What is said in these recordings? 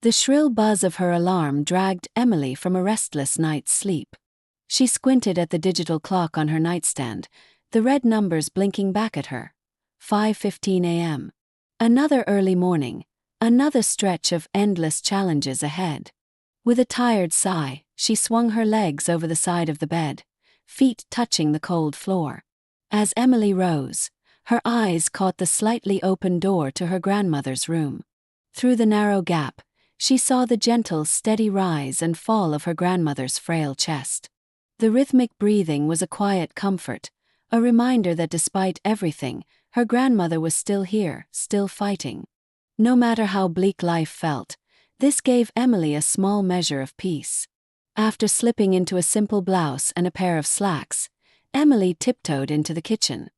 The shrill buzz of her alarm dragged Emily from a restless night's sleep. She squinted at the digital clock on her nightstand, the red numbers blinking back at her. 5:15 a.m. Another early morning, another stretch of endless challenges ahead. With a tired sigh, she swung her legs over the side of the bed, feet touching the cold floor. As Emily rose, her eyes caught the slightly open door to her grandmother's room. Through the narrow gap, she saw the gentle, steady rise and fall of her grandmother's frail chest. The rhythmic breathing was a quiet comfort, a reminder that despite everything, her grandmother was still here, still fighting. No matter how bleak life felt, this gave Emily a small measure of peace. After slipping into a simple blouse and a pair of slacks, Emily tiptoed into the kitchen.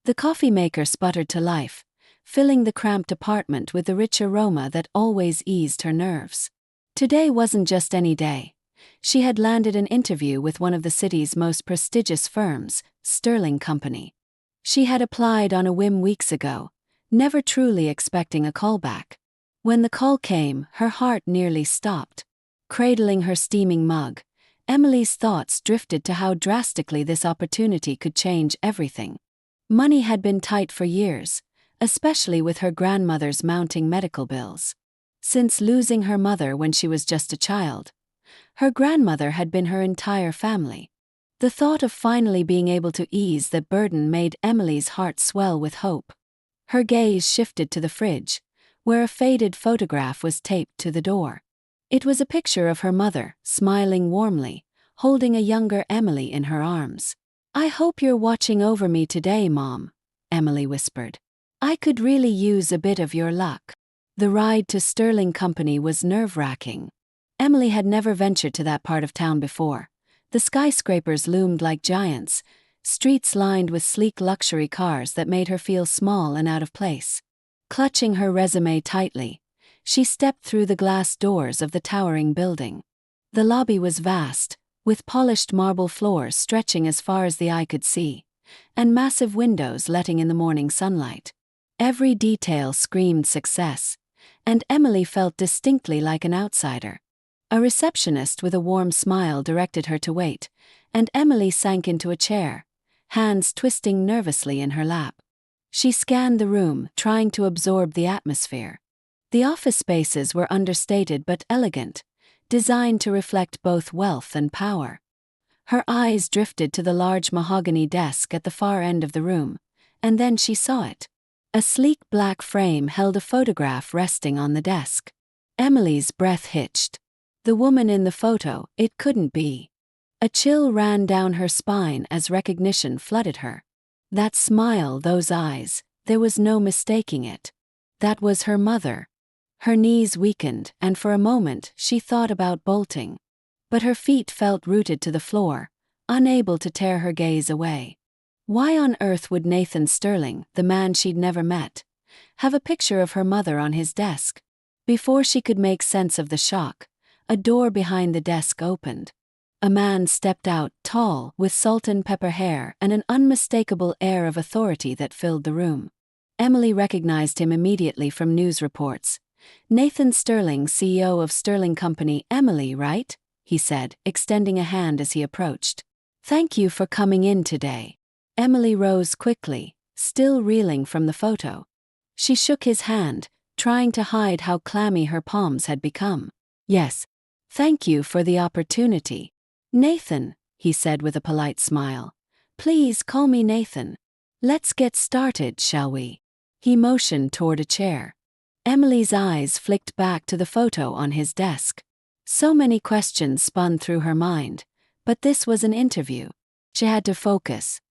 The coffee maker sputtered to life, filling the cramped apartment with the rich aroma that always eased her nerves. Today wasn't just any day. She had landed an interview with one of the city's most prestigious firms, Sterling Company. She had applied on a whim weeks ago, never truly expecting a callback. When the call came, her heart nearly stopped. Cradling her steaming mug, Emily's thoughts drifted to how drastically this opportunity could change everything. Money had been tight for years, especially with her grandmother's mounting medical bills. Since losing her mother when she was just a child, her grandmother had been her entire family. The thought of finally being able to ease that burden made Emily's heart swell with hope. Her gaze shifted to the fridge, where a faded photograph was taped to the door. It was a picture of her mother, smiling warmly, holding a younger Emily in her arms. "I hope you're watching over me today, Mom," Emily whispered. "I could really use a bit of your luck." The ride to Sterling Company was nerve-wracking. Emily had never ventured to that part of town before. The skyscrapers loomed like giants, streets lined with sleek luxury cars that made her feel small and out of place. Clutching her resume tightly, she stepped through the glass doors of the towering building. The lobby was vast, with polished marble floors stretching as far as the eye could see, and massive windows letting in the morning sunlight. Every detail screamed success, and Emily felt distinctly like an outsider. A receptionist with a warm smile directed her to wait, and Emily sank into a chair, hands twisting nervously in her lap. She scanned the room, trying to absorb the atmosphere. The office spaces were understated but elegant, designed to reflect both wealth and power. Her eyes drifted to the large mahogany desk at the far end of the room, and then she saw it. A sleek black frame held a photograph resting on the desk. Emily's breath hitched. The woman in the photo, it couldn't be. A chill ran down her spine as recognition flooded her. That smile, those eyes, there was no mistaking it. That was her mother. Her knees weakened, and for a moment she thought about bolting. But her feet felt rooted to the floor, unable to tear her gaze away. Why on earth would Nathan Sterling, the man she'd never met, have a picture of her mother on his desk? Before she could make sense of the shock, a door behind the desk opened. A man stepped out, tall, with salt and pepper hair and an unmistakable air of authority that filled the room. Emily recognized him immediately from news reports. "Nathan Sterling, CEO of Sterling Company." "Emily, right?" he said, extending a hand as he approached. "Thank you for coming in today." Emily rose quickly, still reeling from the photo. She shook his hand, trying to hide how clammy her palms had become. "Yes. Thank you for the opportunity." "Nathan," he said with a polite smile. "Please call me Nathan. Let's get started, shall we?" He motioned toward a chair. Emily's eyes flicked back to the photo on his desk. So many questions spun through her mind, but this was an interview. She had to focus.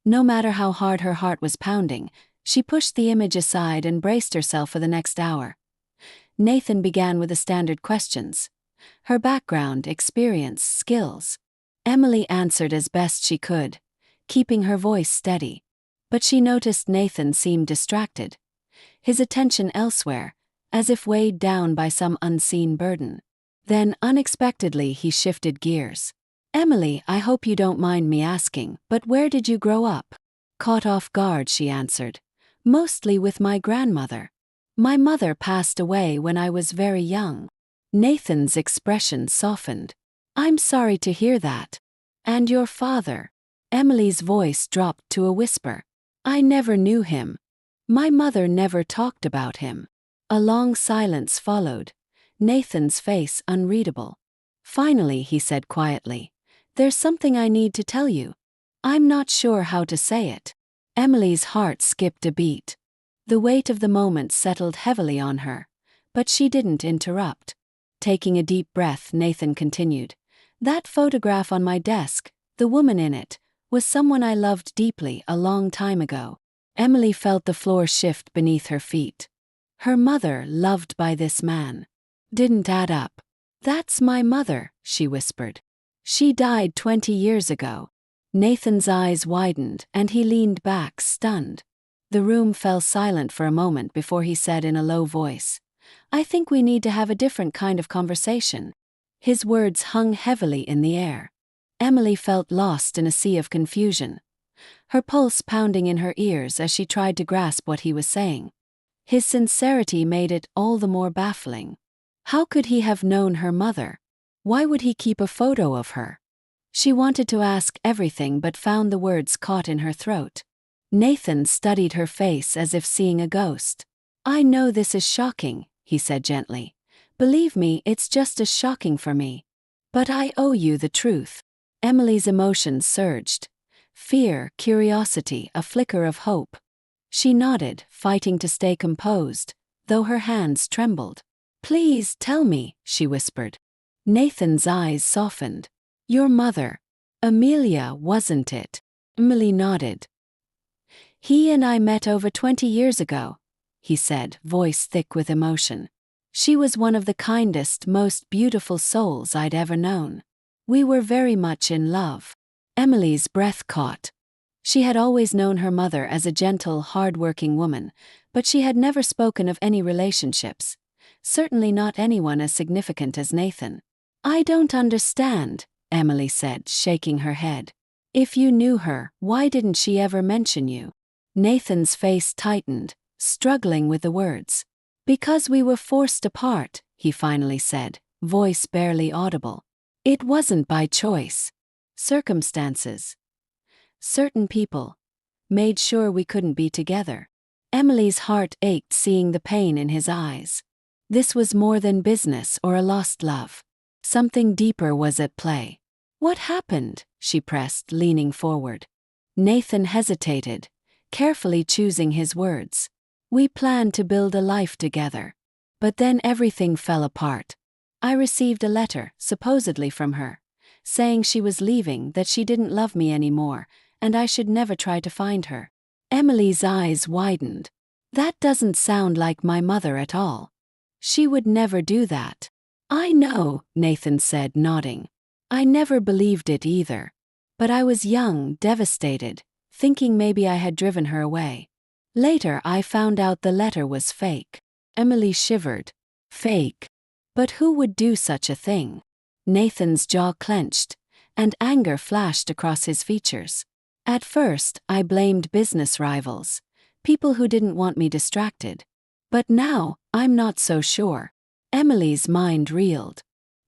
No matter how hard her heart was pounding, she pushed the image aside and braced herself for the next hour. Nathan began with the standard questions. Her background, experience, skills. Emily answered as best she could, keeping her voice steady. But she noticed Nathan seemed distracted, his attention elsewhere, as if weighed down by some unseen burden. Then, unexpectedly, he shifted gears. "Emily, I hope you don't mind me asking, but where did you grow up?" Caught off guard, she answered. "Mostly with my grandmother. My mother passed away when I was very young." Nathan's expression softened. I'm sorry to hear that. And your father? Emily's voice dropped to a whisper. I never knew him. My mother never talked about him. A long silence followed, Nathan's face unreadable. Finally, he said quietly, there's something I need to tell you. I'm not sure how to say it. Emily's heart skipped a beat. The weight of the moment settled heavily on her, but she didn't interrupt. Taking a deep breath, Nathan continued. That photograph on my desk, the woman in it, was someone I loved deeply a long time ago. Emily felt the floor shift beneath her feet. Her mother, loved by this man. Didn't add up. That's my mother, she whispered. She died 20 years ago. Nathan's eyes widened and he leaned back, stunned. The room fell silent for a moment before he said in a low voice, I think we need to have a different kind of conversation. His words hung heavily in the air. Emily felt lost in a sea of confusion, her pulse pounding in her ears as she tried to grasp what he was saying. His sincerity made it all the more baffling. How could he have known her mother? Why would he keep a photo of her? She wanted to ask everything but found the words caught in her throat. Nathan studied her face as if seeing a ghost. I know this is shocking, he said gently. Believe me, it's just as shocking for me. But I owe you the truth. Emily's emotions surged. Fear, curiosity, a flicker of hope. She nodded, fighting to stay composed, though her hands trembled. Please tell me, she whispered. Nathan's eyes softened. Your mother. Amelia, wasn't it? Emily nodded. He and I met over 20 years ago, he said, voice thick with emotion. She was one of the kindest, most beautiful souls I'd ever known. We were very much in love. Emily's breath caught. She had always known her mother as a gentle, hard-working woman, but she had never spoken of any relationships, certainly not anyone as significant as Nathan. I don't understand, Emily said, shaking her head. If you knew her, why didn't she ever mention you? Nathan's face tightened, struggling with the words. Because we were forced apart, he finally said, voice barely audible. It wasn't by choice. Circumstances. Certain people made sure we couldn't be together. Emily's heart ached seeing the pain in his eyes. This was more than business or a lost love. Something deeper was at play. What happened? She pressed, leaning forward. Nathan hesitated, carefully choosing his words. We planned to build a life together. But then everything fell apart. I received a letter, supposedly from her, saying she was leaving, that she didn't love me anymore, and I should never try to find her. Emily's eyes widened. That doesn't sound like my mother at all. She would never do that. I know, Nathan said, nodding. I never believed it either. But I was young, devastated, thinking maybe I had driven her away. Later I found out the letter was fake. Emily shivered. Fake. But who would do such a thing? Nathan's jaw clenched, and anger flashed across his features. At first, I blamed business rivals, people who didn't want me distracted. But now, I'm not so sure. Emily's mind reeled.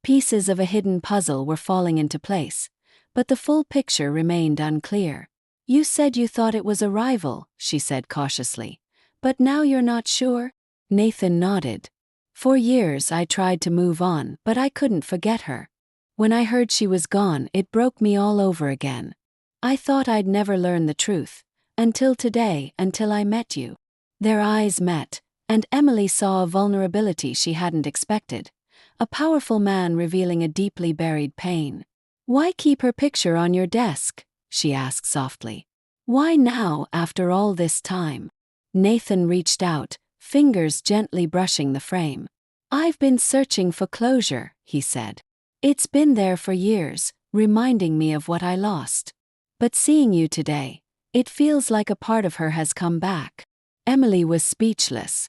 Pieces of a hidden puzzle were falling into place, but the full picture remained unclear. You said you thought it was a rival, she said cautiously. But now you're not sure? Nathan nodded. For years I tried to move on, but I couldn't forget her. When I heard she was gone, it broke me all over again. I thought I'd never learn the truth. Until today, until I met you. Their eyes met, and Emily saw a vulnerability she hadn't expected. A powerful man revealing a deeply buried pain. Why keep her picture on your desk? She asked softly. Why now, after all this time? Nathan reached out, fingers gently brushing the frame. I've been searching for closure, he said. It's been there for years, reminding me of what I lost. But seeing you today, it feels like a part of her has come back. Emily was speechless.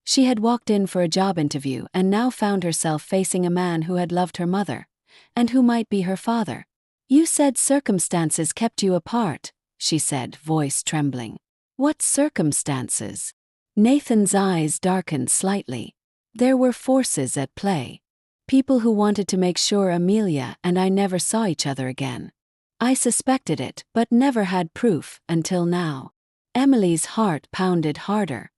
She had walked in for a job interview and now found herself facing a man who had loved her mother, and who might be her father. You said circumstances kept you apart, she said, voice trembling. What circumstances? Nathan's eyes darkened slightly. There were forces at play. People who wanted to make sure Amelia and I never saw each other again. I suspected it, but never had proof until now. Emily's heart pounded harder.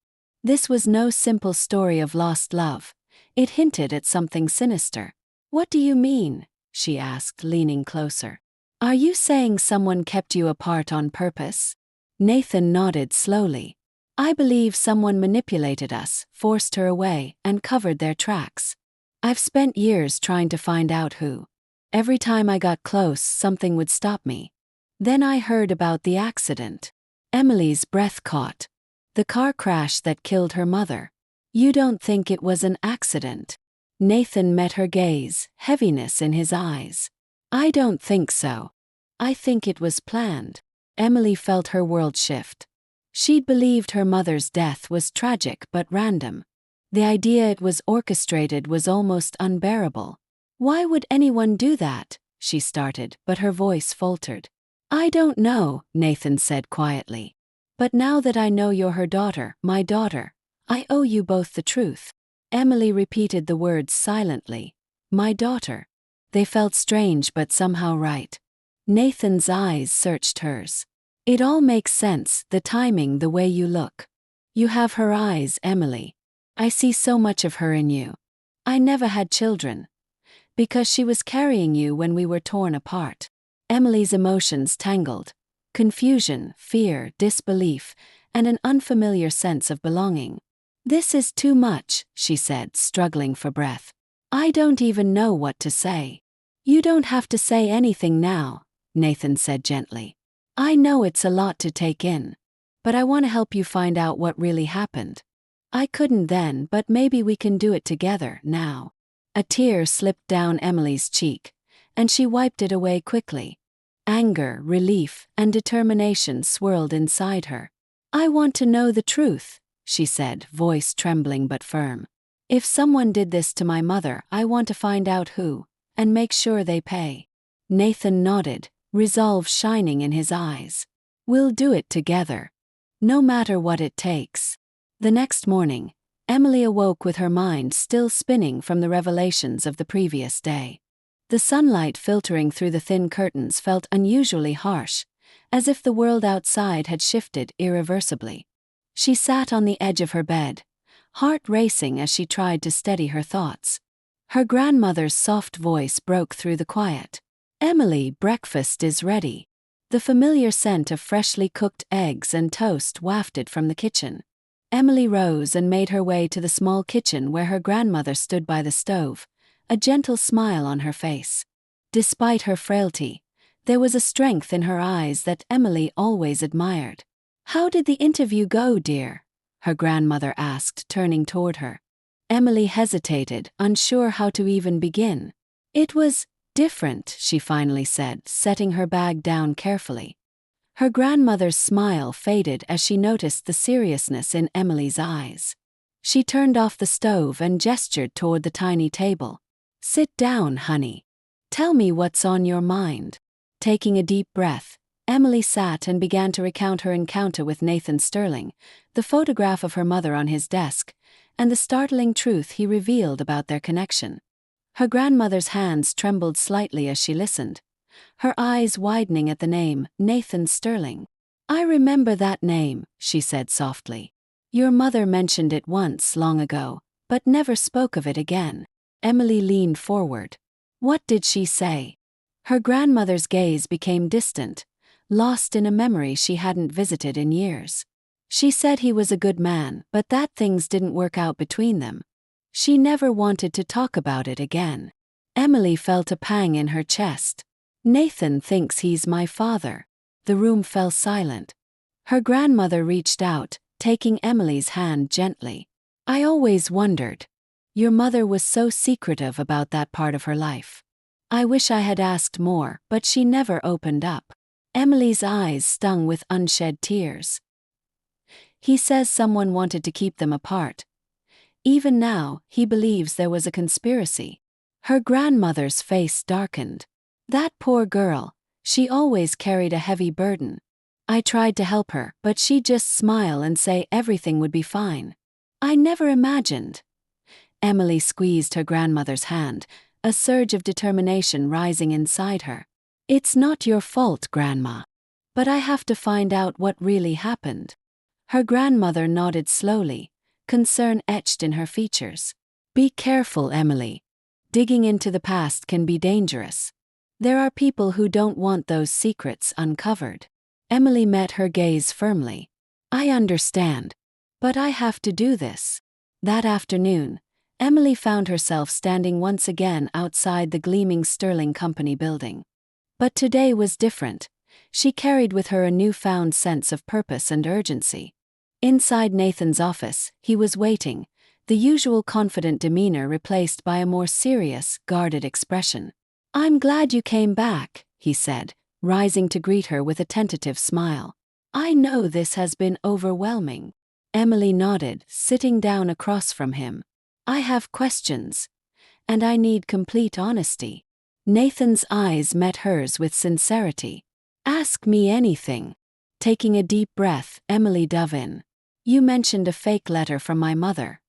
This was no simple story of lost love. It hinted at something sinister. "What do you mean?" she asked, leaning closer. "Are you saying someone kept you apart on purpose?" Nathan nodded slowly. "I believe someone manipulated us, forced her away, and covered their tracks. I've spent years trying to find out who. Every time I got close, something would stop me. Then I heard about the accident." Emily's breath caught. "The car crash that killed her mother. You don't think it was an accident?" Nathan met her gaze, heaviness in his eyes. "I don't think so. I think it was planned." Emily felt her world shift. She'd believed her mother's death was tragic but random. The idea it was orchestrated was almost unbearable. "Why would anyone do that?" she started, but her voice faltered. "I don't know," Nathan said quietly. "But now that I know you're her daughter, my daughter, I owe you both the truth." Emily repeated the words silently. "My daughter." They felt strange but somehow right. Nathan's eyes searched hers. "It all makes sense, the timing, the way you look. You have her eyes, Emily. I see so much of her in you. I never had children. Because she was carrying you when we were torn apart." Emily's emotions tangled. Confusion, fear, disbelief, and an unfamiliar sense of belonging. "This is too much," she said, struggling for breath. "I don't even know what to say." "You don't have to say anything now," Nathan said gently. "I know it's a lot to take in. But I want to help you find out what really happened. I couldn't then, but maybe we can do it together now." A tear slipped down Emily's cheek, and she wiped it away quickly. Anger, relief, and determination swirled inside her. "I want to know the truth," she said, voice trembling but firm. "If someone did this to my mother, I want to find out who, and make sure they pay." Nathan nodded, resolve shining in his eyes. "We'll do it together. No matter what it takes." The next morning, Emily awoke with her mind still spinning from the revelations of the previous day. The sunlight filtering through the thin curtains felt unusually harsh, as if the world outside had shifted irreversibly. She sat on the edge of her bed, heart racing as she tried to steady her thoughts. Her grandmother's soft voice broke through the quiet. "Emily, breakfast is ready." The familiar scent of freshly cooked eggs and toast wafted from the kitchen. Emily rose and made her way to the small kitchen where her grandmother stood by the stove, a gentle smile on her face. Despite her frailty, there was a strength in her eyes that Emily always admired. "How did the interview go, dear?" her grandmother asked, turning toward her. Emily hesitated, unsure how to even begin. "It was different," she finally said, setting her bag down carefully. Her grandmother's smile faded as she noticed the seriousness in Emily's eyes. She turned off the stove and gestured toward the tiny table. "Sit down, honey. Tell me what's on your mind." Taking a deep breath, Emily sat and began to recount her encounter with Nathan Sterling, the photograph of her mother on his desk, and the startling truth he revealed about their connection. Her grandmother's hands trembled slightly as she listened, her eyes widening at the name, Nathan Sterling. "I remember that name," she said softly. "Your mother mentioned it once long ago, but never spoke of it again." Emily leaned forward. "What did she say?" Her grandmother's gaze became distant, lost in a memory she hadn't visited in years. "She said he was a good man, but that things didn't work out between them. She never wanted to talk about it again." Emily felt a pang in her chest. "Nathan thinks he's my father." The room fell silent. Her grandmother reached out, taking Emily's hand gently. "I always wondered. Your mother was so secretive about that part of her life. I wish I had asked more, but she never opened up." Emily's eyes stung with unshed tears. "He says someone wanted to keep them apart. Even now, he believes there was a conspiracy." Her grandmother's face darkened. "That poor girl, she always carried a heavy burden. I tried to help her, but she'd just smile and say everything would be fine. I never imagined." Emily squeezed her grandmother's hand, a surge of determination rising inside her. "It's not your fault, Grandma. But I have to find out what really happened." Her grandmother nodded slowly, concern etched in her features. "Be careful, Emily. Digging into the past can be dangerous. There are people who don't want those secrets uncovered." Emily met her gaze firmly. "I understand. But I have to do this." That afternoon, Emily found herself standing once again outside the gleaming Sterling Company building. But today was different. She carried with her a newfound sense of purpose and urgency. Inside Nathan's office, he was waiting, the usual confident demeanor replaced by a more serious, guarded expression. "I'm glad you came back," he said, rising to greet her with a tentative smile. "I know this has been overwhelming." Emily nodded, sitting down across from him. "I have questions. And I need complete honesty." Nathan's eyes met hers with sincerity. "Ask me anything." Taking a deep breath, Emily dove in. "You mentioned a fake letter from my mother.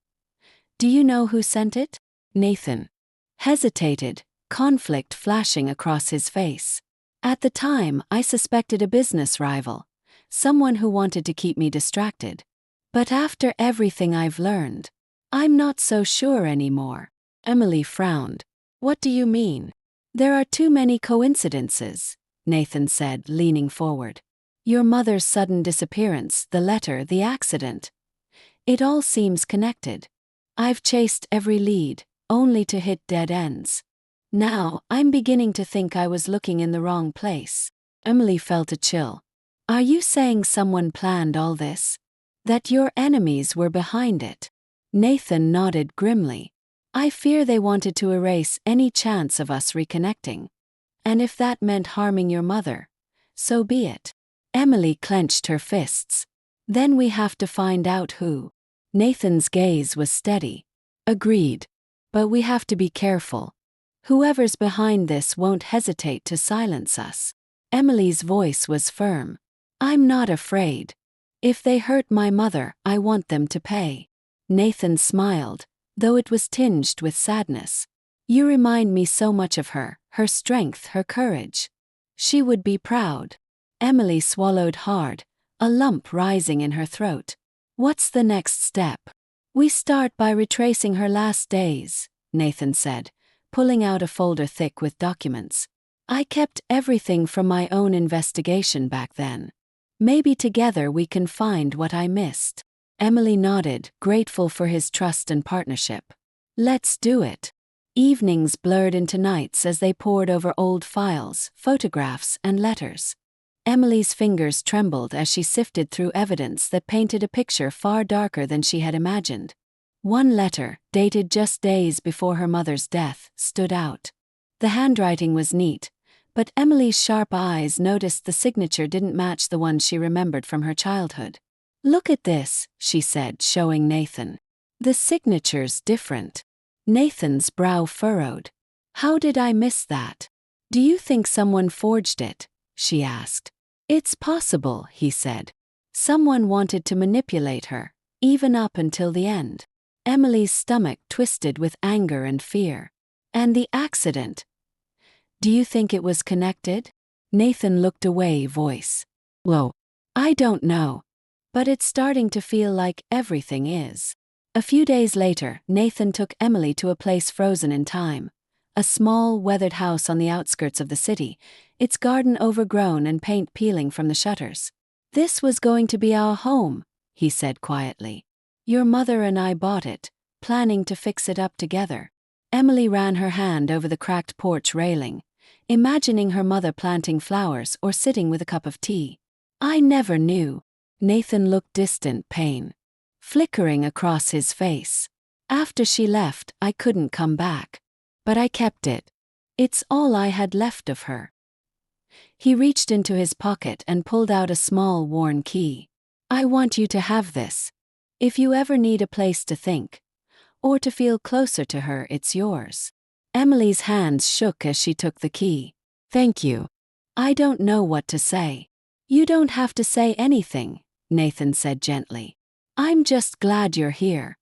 Do you know who sent it?" Nathan hesitated, conflict flashing across his face. "At the time, I suspected a business rival, someone who wanted to keep me distracted. But after everything I've learned, I'm not so sure anymore." Emily frowned. "What do you mean?" "There are too many coincidences," Nathan said, leaning forward. "Your mother's sudden disappearance, the letter, the accident. It all seems connected. I've chased every lead, only to hit dead ends. Now, I'm beginning to think I was looking in the wrong place." Emily felt a chill. "Are you saying someone planned all this? That your enemies were behind it?" Nathan nodded grimly. "I fear they wanted to erase any chance of us reconnecting. And if that meant harming your mother, so be it." Emily clenched her fists. "Then we have to find out who." Nathan's gaze was steady. "Agreed. But we have to be careful. Whoever's behind this won't hesitate to silence us." Emily's voice was firm. "I'm not afraid. If they hurt my mother, I want them to pay." Nathan smiled, though it was tinged with sadness. "You remind me so much of her, her strength, her courage. She would be proud." Emily swallowed hard, a lump rising in her throat. "What's the next step?" "We start by retracing her last days," Nathan said, pulling out a folder thick with documents. "I kept everything from my own investigation back then. Maybe together we can find what I missed." Emily nodded, grateful for his trust and partnership. "Let's do it." Evenings blurred into nights as they pored over old files, photographs, and letters. Emily's fingers trembled as she sifted through evidence that painted a picture far darker than she had imagined. One letter, dated just days before her mother's death, stood out. The handwriting was neat, but Emily's sharp eyes noticed the signature didn't match the one she remembered from her childhood. "Look at this," she said, showing Nathan. "The signature's different." Nathan's brow furrowed. "How did I miss that?" "Do you think someone forged it?" she asked. "It's possible," he said. "Someone wanted to manipulate her, even up until the end." Emily's stomach twisted with anger and fear. "And the accident? Do you think it was connected?" Nathan looked away, voice low. "I don't know. But it's starting to feel like everything is." A few days later, Nathan took Emily to a place frozen in time. A small, weathered house on the outskirts of the city, its garden overgrown and paint peeling from the shutters. "This was going to be our home," he said quietly. "Your mother and I bought it, planning to fix it up together." Emily ran her hand over the cracked porch railing, imagining her mother planting flowers or sitting with a cup of tea. "I never knew." Nathan looked distant, pain flickering across his face. "After she left, I couldn't come back. But I kept it. It's all I had left of her." He reached into his pocket and pulled out a small, worn key. "I want you to have this. If you ever need a place to think, or to feel closer to her, it's yours." Emily's hands shook as she took the key. "Thank you. I don't know what to say." "You don't have to say anything," Nathan said gently. "I'm just glad you're here.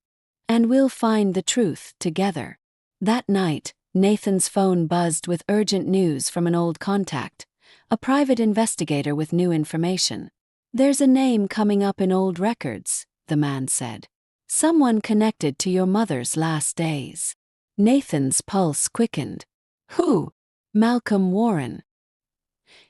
and we'll find the truth together. That night, Nathan's phone buzzed with urgent news from an old contact, a private investigator with new information. "There's a name coming up in old records," the man said. "Someone connected to your mother's last days." Nathan's pulse quickened. "Who?" "Malcolm Warren.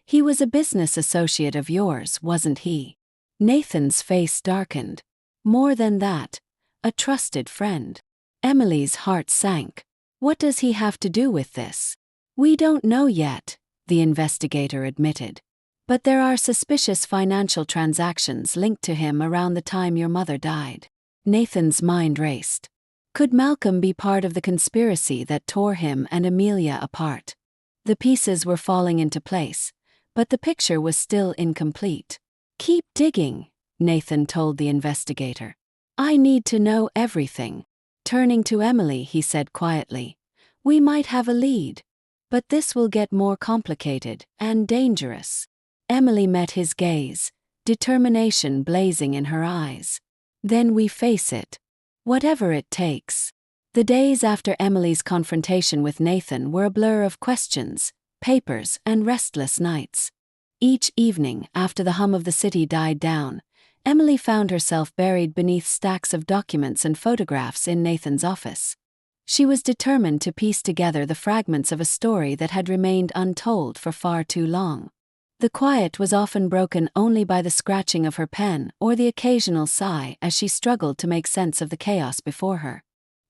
He was a business associate of yours, wasn't he?" Nathan's face darkened. "More than that, a trusted friend." Emily's heart sank. "What does he have to do with this?" "We don't know yet," the investigator admitted. "But there are suspicious financial transactions linked to him around the time your mother died." Nathan's mind raced. Could Malcolm be part of the conspiracy that tore him and Amelia apart? The pieces were falling into place, but the picture was still incomplete. "Keep digging," Nathan told the investigator. "I need to know everything." Turning to Emily, he said quietly, "We might have a lead. But this will get more complicated and dangerous." Emily met his gaze, determination blazing in her eyes. "Then we face it. Whatever it takes." The days after Emily's confrontation with Nathan were a blur of questions, papers, and restless nights. Each evening, after the hum of the city died down, Emily found herself buried beneath stacks of documents and photographs in Nathan's office. She was determined to piece together the fragments of a story that had remained untold for far too long. The quiet was often broken only by the scratching of her pen or the occasional sigh as she struggled to make sense of the chaos before her.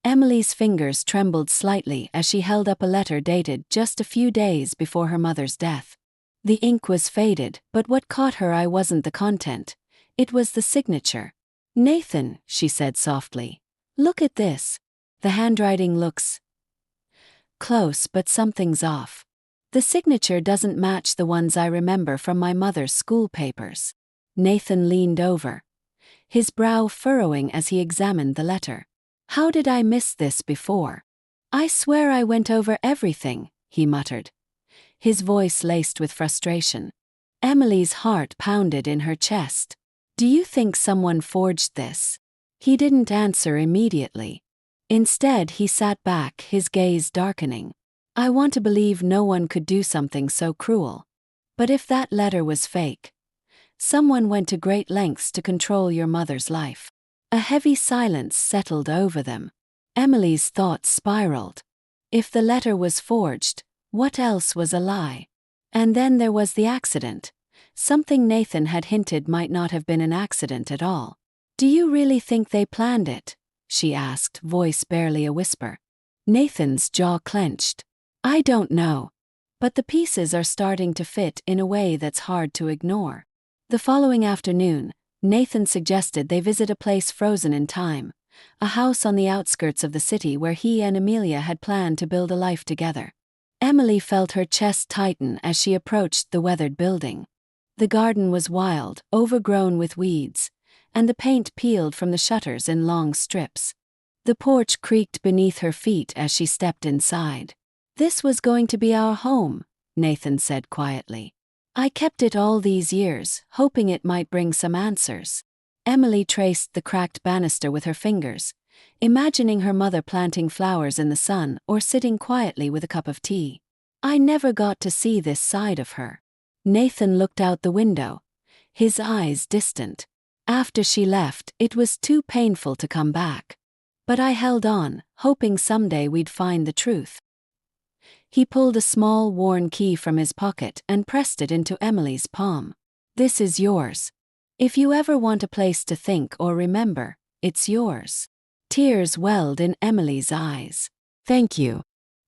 Emily's fingers trembled slightly as she held up a letter dated just a few days before her mother's death. The ink was faded, but what caught her eye wasn't the content. It was the signature. "Nathan," she said softly, "look at this. The handwriting looks close, but something's off. The signature doesn't match the ones I remember from my mother's school papers." Nathan leaned over, his brow furrowing as he examined the letter. "How did I miss this before? I swear I went over everything," he muttered, his voice laced with frustration. Emily's heart pounded in her chest. "Do you think someone forged this?" He didn't answer immediately. Instead, he sat back, his gaze darkening. "I want to believe no one could do something so cruel. But if that letter was fake, someone went to great lengths to control your mother's life." A heavy silence settled over them. Emily's thoughts spiraled. If the letter was forged, what else was a lie? And then there was the accident. Something Nathan had hinted might not have been an accident at all. "Do you really think they planned it?" she asked, voice barely a whisper. Nathan's jaw clenched. "I don't know. But the pieces are starting to fit in a way that's hard to ignore." The following afternoon, Nathan suggested they visit a place frozen in time, a house on the outskirts of the city where he and Amelia had planned to build a life together. Emily felt her chest tighten as she approached the weathered building. The garden was wild, overgrown with weeds, and the paint peeled from the shutters in long strips. The porch creaked beneath her feet as she stepped inside. "This was going to be our home," Nathan said quietly. "I kept it all these years, hoping it might bring some answers." Emily traced the cracked banister with her fingers, imagining her mother planting flowers in the sun or sitting quietly with a cup of tea. "I never got to see this side of her." Nathan looked out the window, his eyes distant. "After she left, it was too painful to come back. But I held on, hoping someday we'd find the truth." He pulled a small worn key from his pocket and pressed it into Emily's palm. "This is yours. If you ever want a place to think or remember, it's yours." Tears welled in Emily's eyes. "Thank you.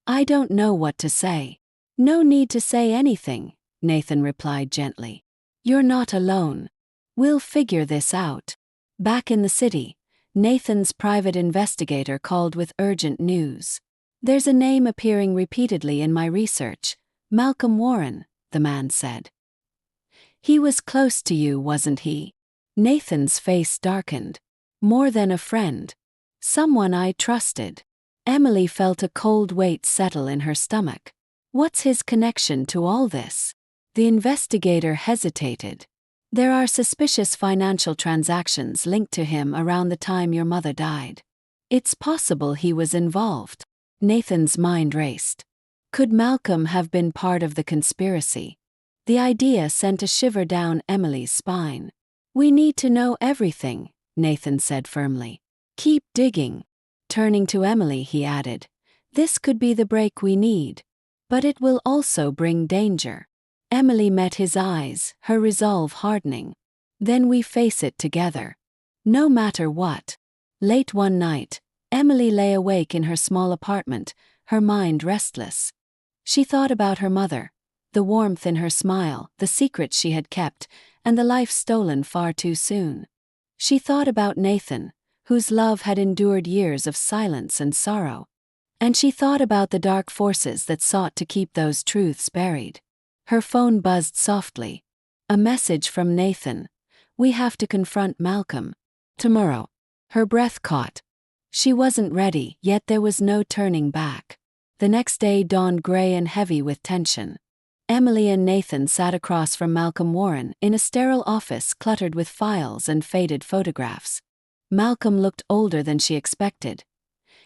I don't know what to say." "No need to say anything," Nathan replied gently. "You're not alone. We'll figure this out." Back in the city, Nathan's private investigator called with urgent news. "There's a name appearing repeatedly in my research, Malcolm Warren," the man said. "He was close to you, wasn't he?" Nathan's face darkened. "More than a friend. Someone I trusted." Emily felt a cold weight settle in her stomach. What's his connection to all this? The investigator hesitated. "There are suspicious financial transactions linked to him around the time your mother died. It's possible he was involved. Nathan's mind raced. Could Malcolm have been part of the conspiracy? The idea sent a shiver down Emily's spine. We need to know everything, Nathan said firmly. Keep digging. Turning to Emily, he added, this could be the break we need. But it will also bring danger. Emily met his eyes, her resolve hardening. Then we face it together. No matter what. Late one night, Emily lay awake in her small apartment, her mind restless. She thought about her mother, the warmth in her smile, the secrets she had kept, and the life stolen far too soon. She thought about Nathan, whose love had endured years of silence and sorrow. And she thought about the dark forces that sought to keep those truths buried. Her phone buzzed softly. A message from Nathan. We have to confront Malcolm. Tomorrow. Her breath caught. She wasn't ready, yet there was no turning back. The next day dawned gray and heavy with tension. Emily and Nathan sat across from Malcolm Warren in a sterile office cluttered with files and faded photographs. Malcolm looked older than she expected,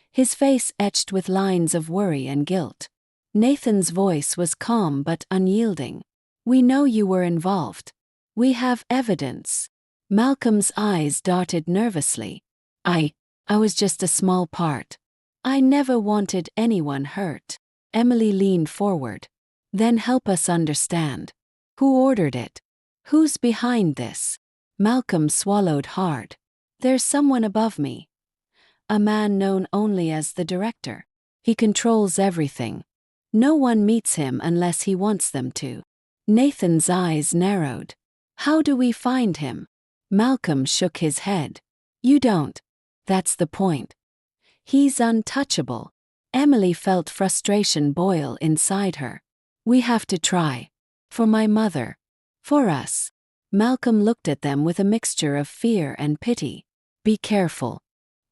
his face etched with lines of worry and guilt. Nathan's voice was calm but unyielding. We know you were involved. We have evidence. Malcolm's eyes darted nervously. I was just a small part. I never wanted anyone hurt. Emily leaned forward. Then help us understand. Who ordered it? Who's behind this? Malcolm swallowed hard. There's someone above me. A man known only as the director. He controls everything. No one meets him unless he wants them to. Nathan's eyes narrowed. How do we find him? Malcolm shook his head. You don't. That's the point. He's untouchable. Emily felt frustration boil inside her. We have to try. For my mother. For us. Malcolm looked at them with a mixture of fear and pity. Be careful.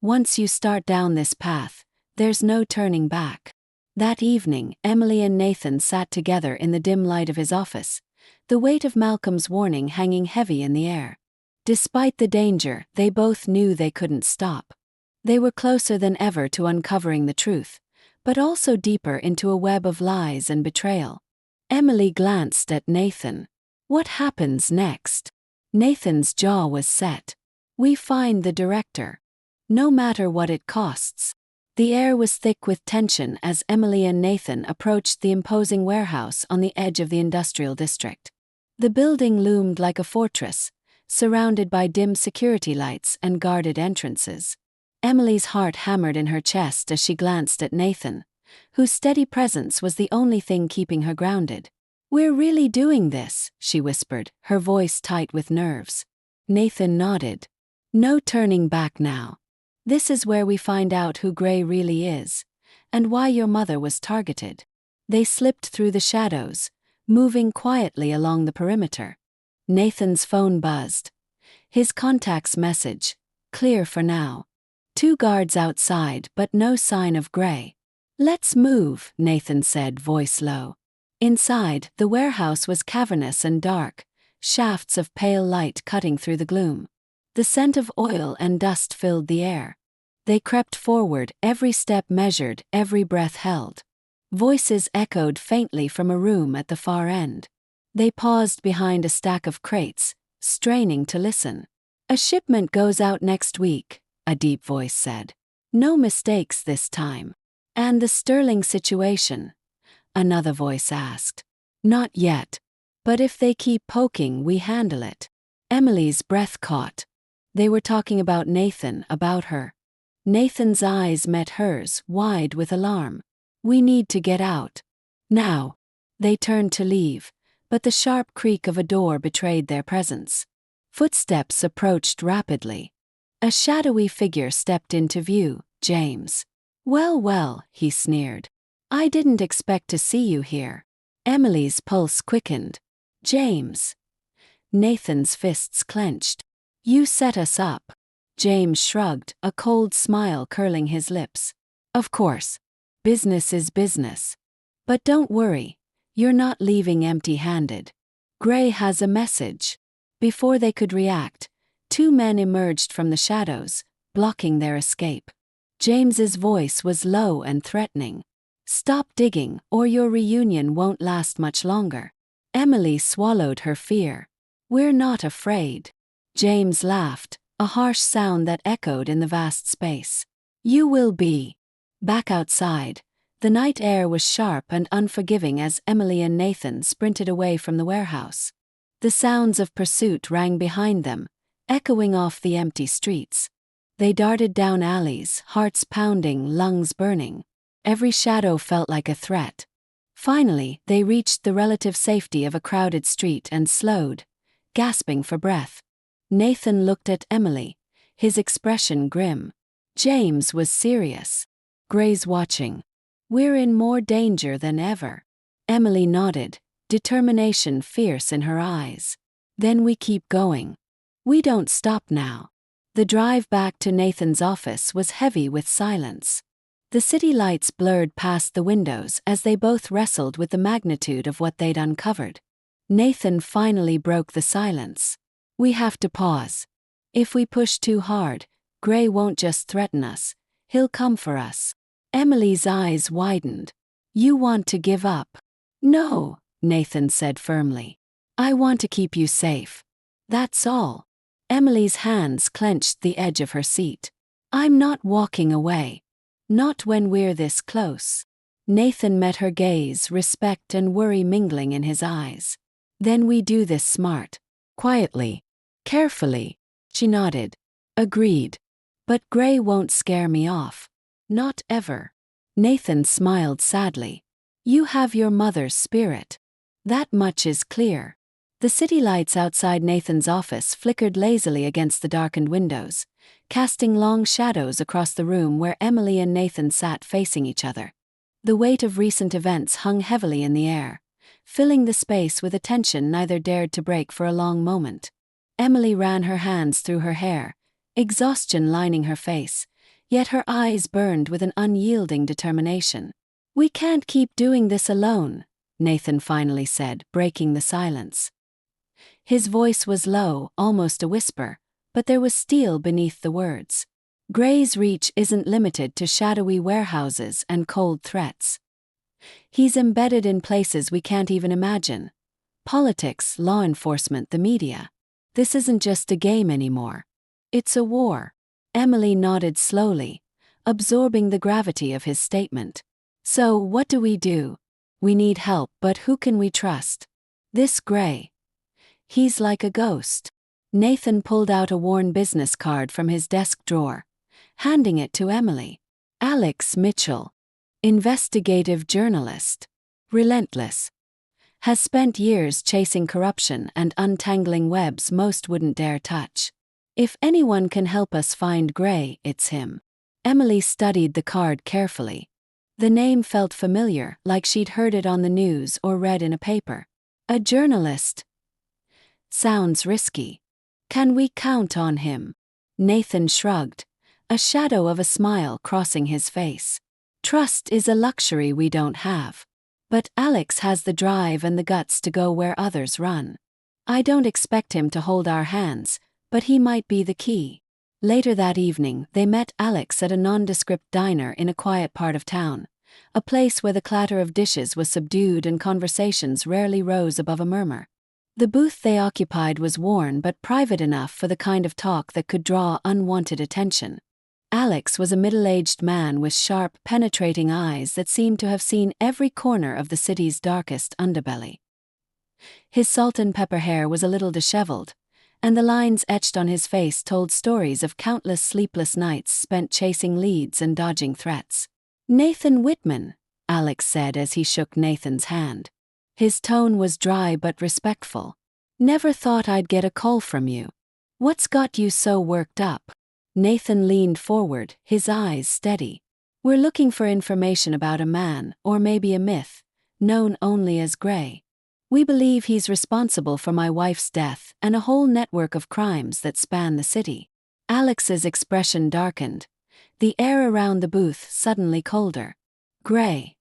Once you start down this path, there's no turning back. That evening, Emily and Nathan sat together in the dim light of his office, the weight of Malcolm's warning hanging heavy in the air. Despite the danger, they both knew they couldn't stop. They were closer than ever to uncovering the truth, but also deeper into a web of lies and betrayal. Emily glanced at Nathan. What happens next? Nathan's jaw was set. We find the director. No matter what it costs. The air was thick with tension as Emily and Nathan approached the imposing warehouse on the edge of the industrial district. The building loomed like a fortress, surrounded by dim security lights and guarded entrances. Emily's heart hammered in her chest as she glanced at Nathan, whose steady presence was the only thing keeping her grounded. We're really doing this, she whispered, her voice tight with nerves. Nathan nodded. No turning back now. This is where we find out who Gray really is, and why your mother was targeted. They slipped through the shadows, moving quietly along the perimeter. Nathan's phone buzzed. His contact's message, clear for now. 2 guards outside but no sign of Gray. Let's move, Nathan said, voice low. Inside, the warehouse was cavernous and dark, shafts of pale light cutting through the gloom. The scent of oil and dust filled the air. They crept forward, every step measured, every breath held. Voices echoed faintly from a room at the far end. They paused behind a stack of crates, straining to listen. A shipment goes out next week, a deep voice said. No mistakes this time. And the Sterling situation? Another voice asked. Not yet. But if they keep poking, we handle it. Emily's breath caught. They were talking about Nathan, about her. Nathan's eyes met hers, wide with alarm. We need to get out. Now. They turned to leave, but the sharp creak of a door betrayed their presence. Footsteps approached rapidly. A shadowy figure stepped into view, James. Well, he sneered. I didn't expect to see you here. Emily's pulse quickened. James. Nathan's fists clenched. You set us up. James shrugged, a cold smile curling his lips. Of course. Business is business. But don't worry. You're not leaving empty-handed. Gray has a message. Before they could react, 2 men emerged from the shadows, blocking their escape. James's voice was low and threatening. "Stop digging, or your reunion won't last much longer." Emily swallowed her fear. "We're not afraid." James laughed, a harsh sound that echoed in the vast space. "You will be." Back outside, the night air was sharp and unforgiving as Emily and Nathan sprinted away from the warehouse. The sounds of pursuit rang behind them, echoing off the empty streets. They darted down alleys, hearts pounding, lungs burning. Every shadow felt like a threat. Finally, they reached the relative safety of a crowded street and slowed, gasping for breath. Nathan looked at Emily, his expression grim. James was serious. "Gray's watching. We're in more danger than ever." Emily nodded, determination fierce in her eyes. "Then we keep going. We don't stop now." The drive back to Nathan's office was heavy with silence. The city lights blurred past the windows as they both wrestled with the magnitude of what they'd uncovered. Nathan finally broke the silence. "We have to pause. If we push too hard, Gray won't just threaten us, he'll come for us." Emily's eyes widened. "You want to give up?" "No," Nathan said firmly. "I want to keep you safe. That's all." Emily's hands clenched the edge of her seat. "I'm not walking away. Not when we're this close." Nathan met her gaze, respect and worry mingling in his eyes. "Then we do this smart. Quietly. Carefully." She nodded. "Agreed. But Gray won't scare me off. Not ever." Nathan smiled sadly. "You have your mother's spirit. That much is clear." The city lights outside Nathan's office flickered lazily against the darkened windows, casting long shadows across the room where Emily and Nathan sat facing each other. The weight of recent events hung heavily in the air, filling the space with a tension neither dared to break for a long moment. Emily ran her hands through her hair, exhaustion lining her face, yet her eyes burned with an unyielding determination. "We can't keep doing this alone," Nathan finally said, breaking the silence. His voice was low, almost a whisper, but there was steel beneath the words. "Gray's reach isn't limited to shadowy warehouses and cold threats. He's embedded in places we can't even imagine. Politics, law enforcement, the media. This isn't just a game anymore. It's a war." Emily nodded slowly, absorbing the gravity of his statement. "So, what do we do? We need help, but who can we trust? This Gray. He's like a ghost." Nathan pulled out a worn business card from his desk drawer, handing it to Emily. "Alex Mitchell. Investigative journalist. Relentless. Has spent years chasing corruption and untangling webs most wouldn't dare touch. If anyone can help us find Gray, it's him." Emily studied the card carefully. The name felt familiar, like she'd heard it on the news or read in a paper. "A journalist. Sounds risky. Can we count on him?" Nathan shrugged, a shadow of a smile crossing his face. "Trust is a luxury we don't have. But Alex has the drive and the guts to go where others run. I don't expect him to hold our hands, but he might be the key." Later that evening, they met Alex at a nondescript diner in a quiet part of town, a place where the clatter of dishes was subdued and conversations rarely rose above a murmur. The booth they occupied was worn but private enough for the kind of talk that could draw unwanted attention. Alex was a middle-aged man with sharp, penetrating eyes that seemed to have seen every corner of the city's darkest underbelly. His salt and pepper hair was a little disheveled, and the lines etched on his face told stories of countless sleepless nights spent chasing leads and dodging threats. "Nathan Whitman," Alex said as he shook Nathan's hand. His tone was dry but respectful. "Never thought I'd get a call from you. What's got you so worked up?" Nathan leaned forward, his eyes steady. "We're looking for information about a man, or maybe a myth, known only as Gray. We believe he's responsible for my wife's death and a whole network of crimes that span the city." Alex's expression darkened, the air around the booth suddenly colder. "Gray.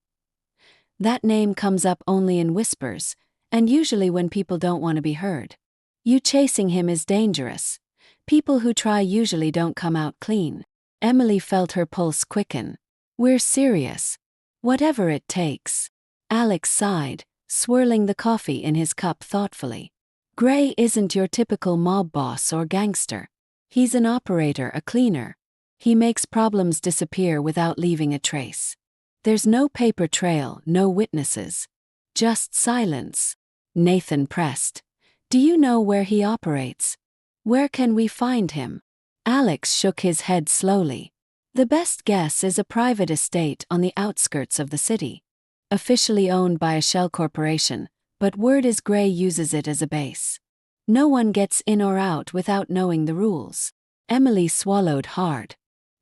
That name comes up only in whispers, and usually when people don't want to be heard. You chasing him is dangerous. People who try usually don't come out clean." Emily felt her pulse quicken. We're serious. Whatever it takes. Alex sighed, swirling the coffee in his cup thoughtfully. Gray isn't your typical mob boss or gangster. He's an operator, a cleaner. He makes problems disappear without leaving a trace. There's no paper trail, no witnesses. Just silence. Nathan pressed. Do you know where he operates? Where can we find him? Alex shook his head slowly. The best guess is a private estate on the outskirts of the city. Officially owned by a shell corporation, but word is Gray uses it as a base. No one gets in or out without knowing the rules. Emily swallowed hard.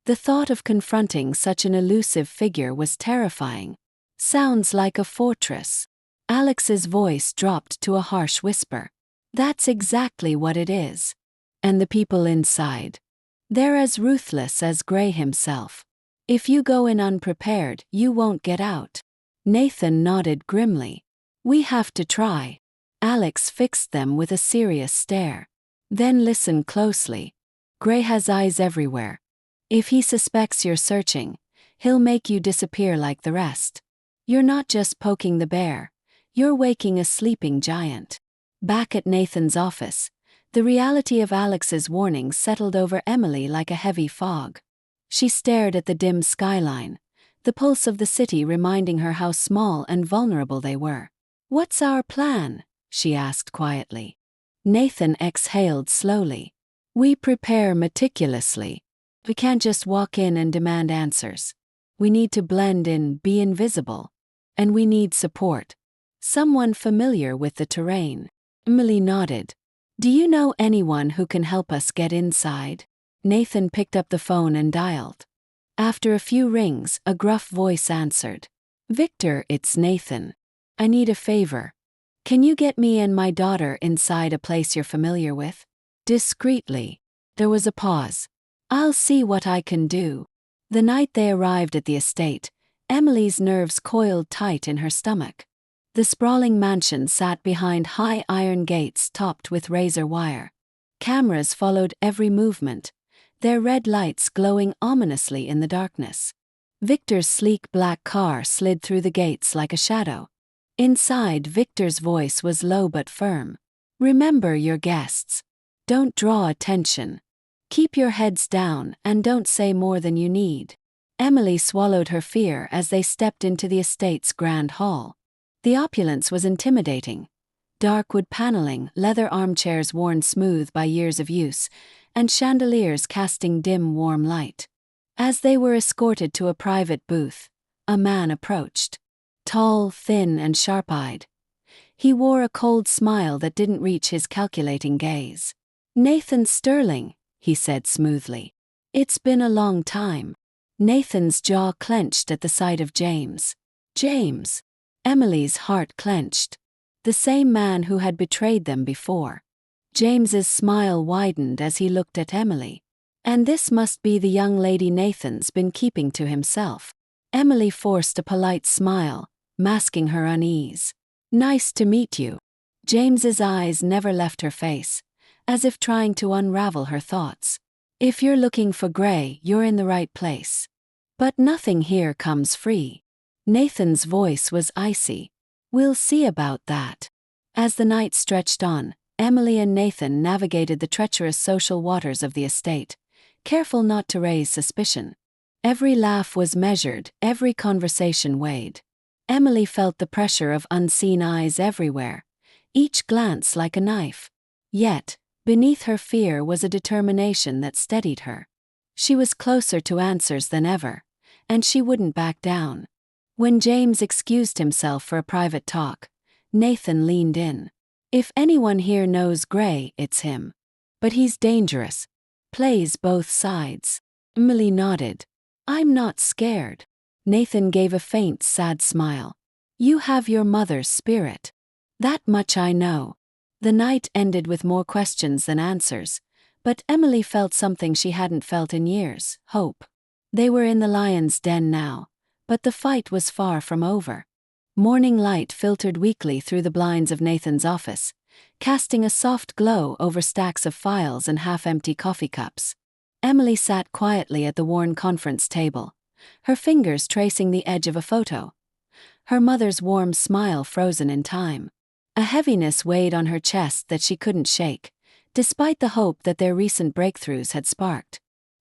The thought of confronting such an elusive figure was terrifying. Sounds like a fortress. Alex's voice dropped to a harsh whisper. That's exactly what it is. And the people inside. They're as ruthless as Gray himself. If you go in unprepared, you won't get out. Nathan nodded grimly. We have to try. Alex fixed them with a serious stare. Then listen closely. Gray has eyes everywhere. If he suspects you're searching, he'll make you disappear like the rest. You're not just poking the bear, you're waking a sleeping giant. Back at Nathan's office, the reality of Alex's warning settled over Emily like a heavy fog. She stared at the dim skyline, the pulse of the city reminding her how small and vulnerable they were. What's our plan? She asked quietly. Nathan exhaled slowly. We prepare meticulously. We can't just walk in and demand answers. We need to blend in, be invisible. And we need support. Someone familiar with the terrain. Emily nodded. Do you know anyone who can help us get inside? Nathan picked up the phone and dialed. After a few rings, a gruff voice answered. Victor, it's Nathan. I need a favor. Can you get me and my daughter inside a place you're familiar with? Discreetly. There was a pause. I'll see what I can do. The night they arrived at the estate, Emily's nerves coiled tight in her stomach. The sprawling mansion sat behind high iron gates topped with razor wire. Cameras followed every movement, their red lights glowing ominously in the darkness. Victor's sleek black car slid through the gates like a shadow. Inside, Victor's voice was low but firm. Remember your guests. Don't draw attention. Keep your heads down and don't say more than you need. Emily swallowed her fear as they stepped into the estate's grand hall. The opulence was intimidating. Dark wood paneling, leather armchairs worn smooth by years of use, and chandeliers casting dim, warm light. As they were escorted to a private booth, a man approached. Tall, thin, and sharp-eyed. He wore a cold smile that didn't reach his calculating gaze. Nathan Sterling, he said smoothly. It's been a long time. Nathan's jaw clenched at the sight of James. James. Emily's heart clenched. The same man who had betrayed them before. James's smile widened as he looked at Emily. And this must be the young lady Nathan's been keeping to himself. Emily forced a polite smile, masking her unease. Nice to meet you. James's eyes never left her face, as if trying to unravel her thoughts. If you're looking for Gray, you're in the right place. But nothing here comes free. Nathan's voice was icy. We'll see about that. As the night stretched on, Emily and Nathan navigated the treacherous social waters of the estate, careful not to raise suspicion. Every laugh was measured, every conversation weighed. Emily felt the pressure of unseen eyes everywhere, each glance like a knife. Yet, beneath her fear was a determination that steadied her. She was closer to answers than ever, and she wouldn't back down. When James excused himself for a private talk, Nathan leaned in. If anyone here knows Gray, it's him. But he's dangerous. Plays both sides. Emily nodded. I'm not scared. Nathan gave a faint, sad smile. You have your mother's spirit. That much I know. The night ended with more questions than answers, but Emily felt something she hadn't felt in years, hope. They were in the lion's den now, but the fight was far from over. Morning light filtered weakly through the blinds of Nathan's office, casting a soft glow over stacks of files and half-empty coffee cups. Emily sat quietly at the worn conference table, her fingers tracing the edge of a photo. Her mother's warm smile frozen in time. A heaviness weighed on her chest that she couldn't shake, despite the hope that their recent breakthroughs had sparked.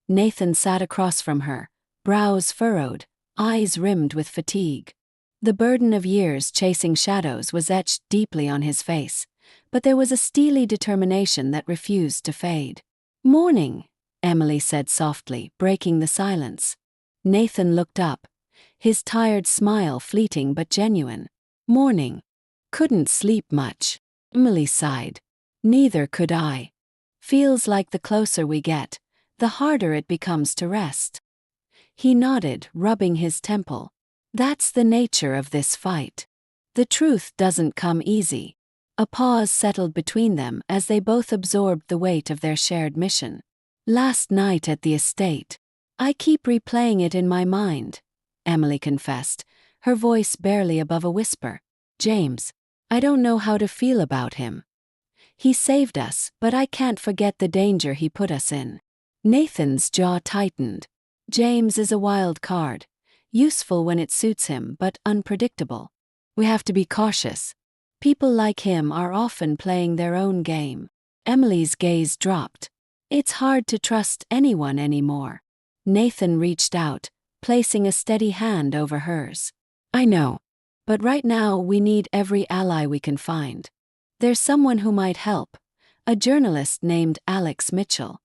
Nathan sat across from her, brows furrowed, eyes rimmed with fatigue. The burden of years chasing shadows was etched deeply on his face, but there was a steely determination that refused to fade. "Morning," Emily said softly, breaking the silence. Nathan looked up, his tired smile fleeting but genuine. "Morning. Couldn't sleep much." Emily sighed. "Neither could I. Feels like the closer we get, the harder it becomes to rest." He nodded, rubbing his temple. "That's the nature of this fight. The truth doesn't come easy." A pause settled between them as they both absorbed the weight of their shared mission. "Last night at the estate. I keep replaying it in my mind," Emily confessed, her voice barely above a whisper. "James, I don't know how to feel about him. He saved us, but I can't forget the danger he put us in." Nathan's jaw tightened. James is a wild card, useful when it suits him but unpredictable. We have to be cautious. People like him are often playing their own game. Emily's gaze dropped. "It's hard to trust anyone anymore." Nathan reached out, placing a steady hand over hers. "I know. But right now we need every ally we can find. There's someone who might help, a journalist named Alex Mitchell.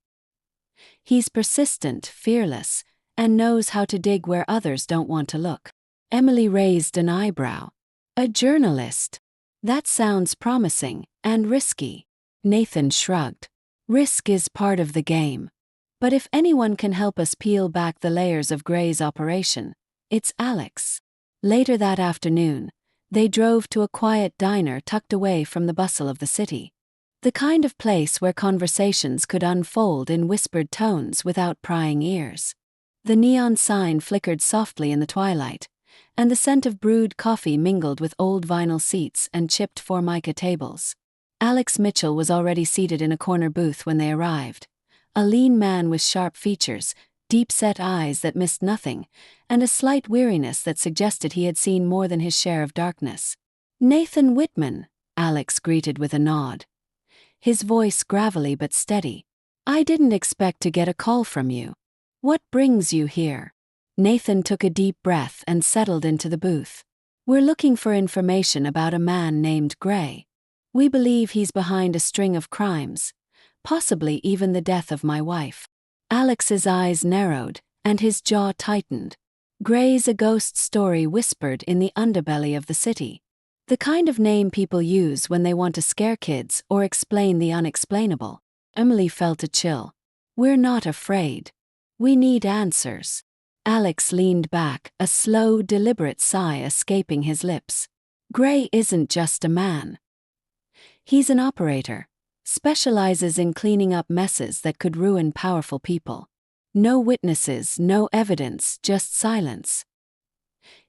He's persistent, fearless, and knows how to dig where others don't want to look." Emily raised an eyebrow. "A journalist? That sounds promising, and risky." Nathan shrugged. "Risk is part of the game. But if anyone can help us peel back the layers of Gray's operation, it's Alex." Later that afternoon, they drove to a quiet diner tucked away from the bustle of the city. The kind of place where conversations could unfold in whispered tones without prying ears. The neon sign flickered softly in the twilight, and the scent of brewed coffee mingled with old vinyl seats and chipped formica tables. Alex Mitchell was already seated in a corner booth when they arrived, a lean man with sharp features, deep-set eyes that missed nothing, and a slight weariness that suggested he had seen more than his share of darkness. "Nathan Whitman," Alex greeted with a nod. His voice gravelly but steady. "I didn't expect to get a call from you. What brings you here?" Nathan took a deep breath and settled into the booth. "We're looking for information about a man named Gray. We believe he's behind a string of crimes, possibly even the death of my wife." Alex's eyes narrowed, and his jaw tightened. "Gray's a ghost story whispered in the underbelly of the city. The kind of name people use when they want to scare kids or explain the unexplainable." Emily felt a chill. "We're not afraid. We need answers." Alex leaned back, a slow, deliberate sigh escaping his lips. "Gray isn't just a man. He's an operator, specializes in cleaning up messes that could ruin powerful people. No witnesses, no evidence, just silence.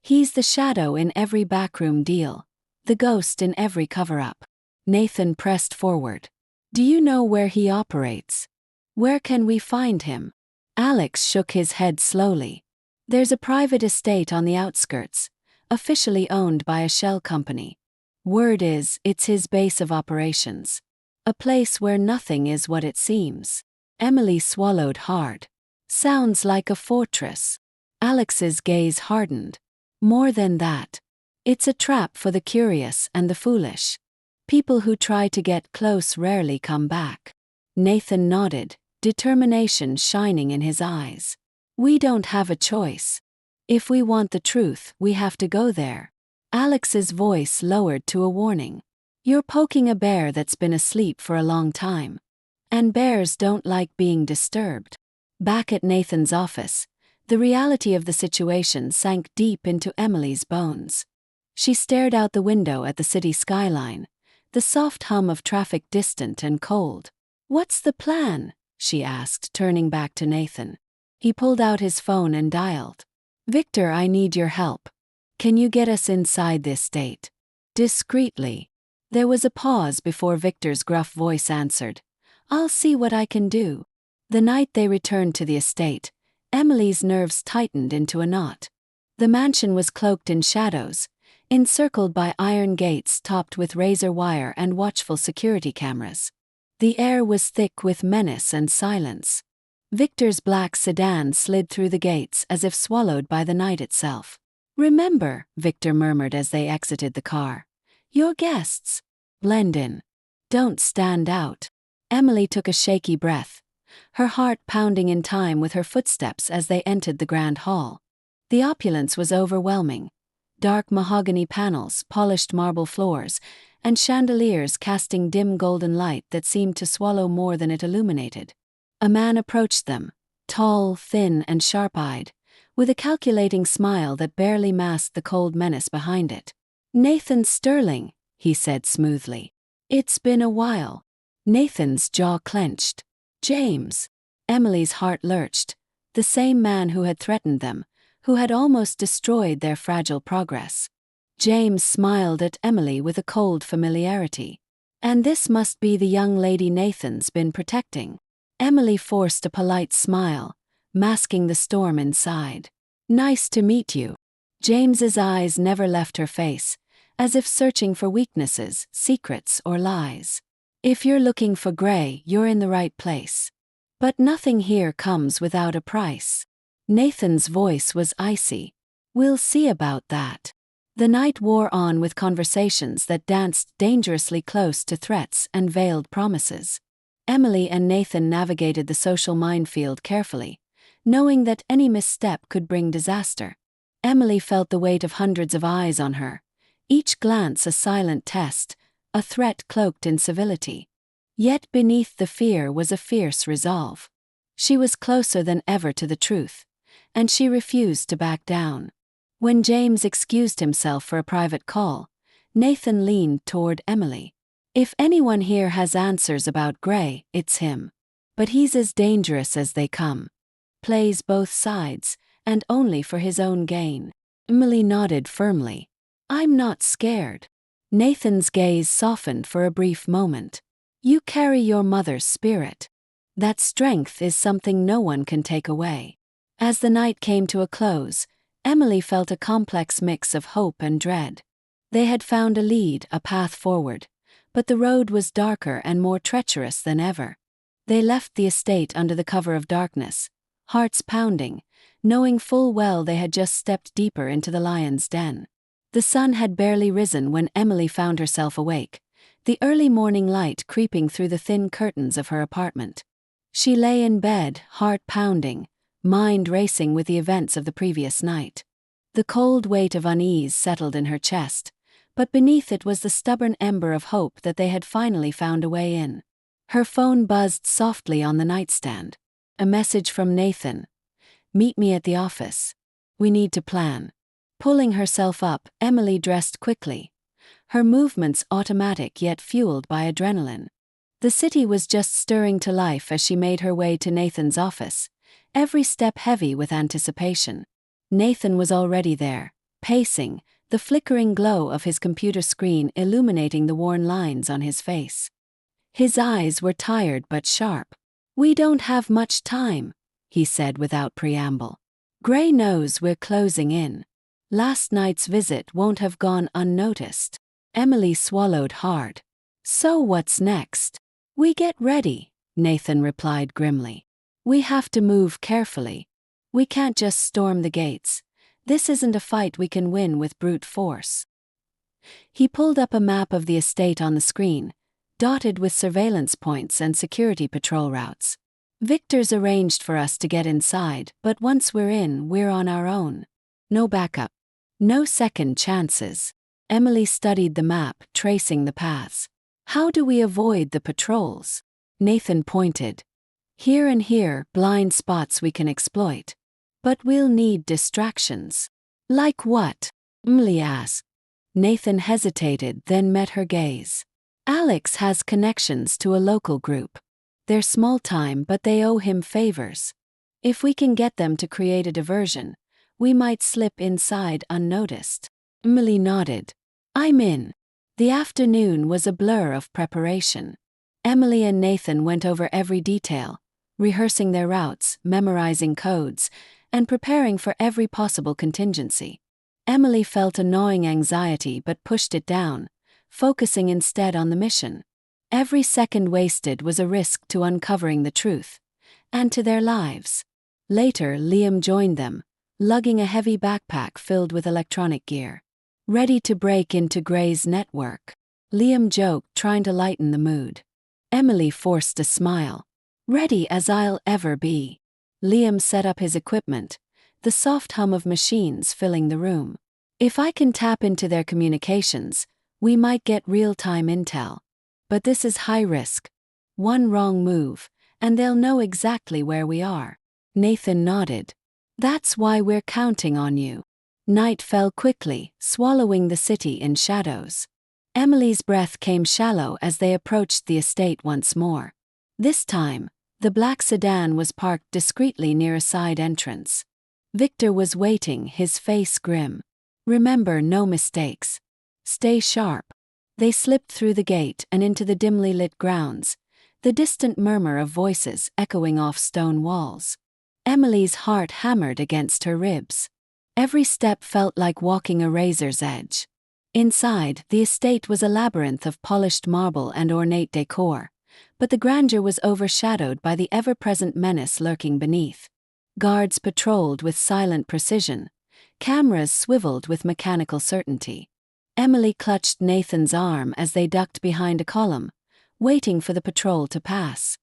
He's the shadow in every backroom deal, the ghost in every cover-up." Nathan pressed forward. "Do you know where he operates? Where can we find him?" Alex shook his head slowly. "There's a private estate on the outskirts, officially owned by a shell company. Word is, it's his base of operations. A place where nothing is what it seems." Emily swallowed hard. "Sounds like a fortress." Alex's gaze hardened. "More than that. It's a trap for the curious and the foolish. People who try to get close rarely come back." Nathan nodded, determination shining in his eyes. "We don't have a choice. If we want the truth, we have to go there." Alex's voice lowered to a warning. "You're poking a bear that's been asleep for a long time. And bears don't like being disturbed." Back at Nathan's office, the reality of the situation sank deep into Emily's bones. She stared out the window at the city skyline, the soft hum of traffic distant and cold. "What's the plan?" she asked, turning back to Nathan. He pulled out his phone and dialed. "Victor, I need your help. Can you get us inside this state?" Discreetly. There was a pause before Victor's gruff voice answered. "I'll see what I can do." The night they returned to the estate, Emily's nerves tightened into a knot. The mansion was cloaked in shadows, encircled by iron gates topped with razor wire and watchful security cameras. The air was thick with menace and silence. Victor's black sedan slid through the gates as if swallowed by the night itself. "Remember," Victor murmured as they exited the car. "Your guests. Blend in. Don't stand out." Emily took a shaky breath, her heart pounding in time with her footsteps as they entered the grand hall. The opulence was overwhelming. Dark mahogany panels, polished marble floors, and chandeliers casting dim golden light that seemed to swallow more than it illuminated. A man approached them, tall, thin, and sharp-eyed, with a calculating smile that barely masked the cold menace behind it. "Nathan Sterling," he said smoothly. "It's been a while." Nathan's jaw clenched. "James." Emily's heart lurched. The same man who had threatened them, who had almost destroyed their fragile progress. James smiled at Emily with a cold familiarity. And this must be the young lady Nathan's been protecting. Emily forced a polite smile, masking the storm inside. "Nice to meet you." James's eyes never left her face, as if searching for weaknesses, secrets, or lies. "If you're looking for Gray, you're in the right place. But nothing here comes without a price." Nathan's voice was icy. "We'll see about that." The night wore on with conversations that danced dangerously close to threats and veiled promises. Emily and Nathan navigated the social minefield carefully, knowing that any misstep could bring disaster. Emily felt the weight of hundreds of eyes on her, each glance a silent test, a threat cloaked in civility. Yet beneath the fear was a fierce resolve. She was closer than ever to the truth, and she refused to back down. When James excused himself for a private call, Nathan leaned toward Emily. "If anyone here has answers about Gray, it's him. But he's as dangerous as they come. Plays both sides, and only for his own gain." Emily nodded firmly. "I'm not scared." Nathan's gaze softened for a brief moment. "You carry your mother's spirit. That strength is something no one can take away." As the night came to a close, Emily felt a complex mix of hope and dread. They had found a lead, a path forward, but the road was darker and more treacherous than ever. They left the estate under the cover of darkness, hearts pounding, knowing full well they had just stepped deeper into the lion's den. The sun had barely risen when Emily found herself awake, the early morning light creeping through the thin curtains of her apartment. She lay in bed, heart pounding, mind racing with the events of the previous night. The cold weight of unease settled in her chest, but beneath it was the stubborn ember of hope that they had finally found a way in. Her phone buzzed softly on the nightstand. A message from Nathan. "Meet me at the office. We need to plan." Pulling herself up, Emily dressed quickly, her movements automatic yet fueled by adrenaline. The city was just stirring to life as she made her way to Nathan's office, every step heavy with anticipation. Nathan was already there, pacing, the flickering glow of his computer screen illuminating the worn lines on his face. His eyes were tired but sharp. "We don't have much time," he said without preamble. "Gray knows we're closing in. Last night's visit won't have gone unnoticed." Emily swallowed hard. "So what's next?" "We get ready," Nathan replied grimly. "We have to move carefully. We can't just storm the gates. This isn't a fight we can win with brute force." He pulled up a map of the estate on the screen, dotted with surveillance points and security patrol routes. "Victor's arranged for us to get inside, but once we're in, we're on our own. No backup. No second chances." Emily studied the map, tracing the paths. "How do we avoid the patrols?" Nathan pointed. "Here and here, blind spots we can exploit. But we'll need distractions." "Like what?" Emily asked. Nathan hesitated, then met her gaze. "Alex has connections to a local group. They're small-time, but they owe him favors. If we can get them to create a diversion, we might slip inside unnoticed." Emily nodded. "I'm in." The afternoon was a blur of preparation. Emily and Nathan went over every detail, rehearsing their routes, memorizing codes, and preparing for every possible contingency. Emily felt a gnawing anxiety but pushed it down, focusing instead on the mission. Every second wasted was a risk to uncovering the truth, and to their lives. Later, Liam joined them, lugging a heavy backpack filled with electronic gear. Ready to break into Gray's network, Liam joked, trying to lighten the mood. Emily forced a smile. Ready as I'll ever be. Liam set up his equipment, the soft hum of machines filling the room. If I can tap into their communications, we might get real-time intel. But this is high risk. One wrong move, and they'll know exactly where we are. Nathan nodded. That's why we're counting on you. Night fell quickly, swallowing the city in shadows. Emily's breath came shallow as they approached the estate once more. This time, the black sedan was parked discreetly near a side entrance. Victor was waiting, his face grim. Remember, no mistakes. Stay sharp. They slipped through the gate and into the dimly lit grounds, the distant murmur of voices echoing off stone walls. Emily's heart hammered against her ribs. Every step felt like walking a razor's edge. Inside, the estate was a labyrinth of polished marble and ornate decor, but the grandeur was overshadowed by the ever-present menace lurking beneath. Guards patrolled with silent precision, cameras swiveled with mechanical certainty. Emily clutched Nathan's arm as they ducked behind a column, waiting for the patrol to pass.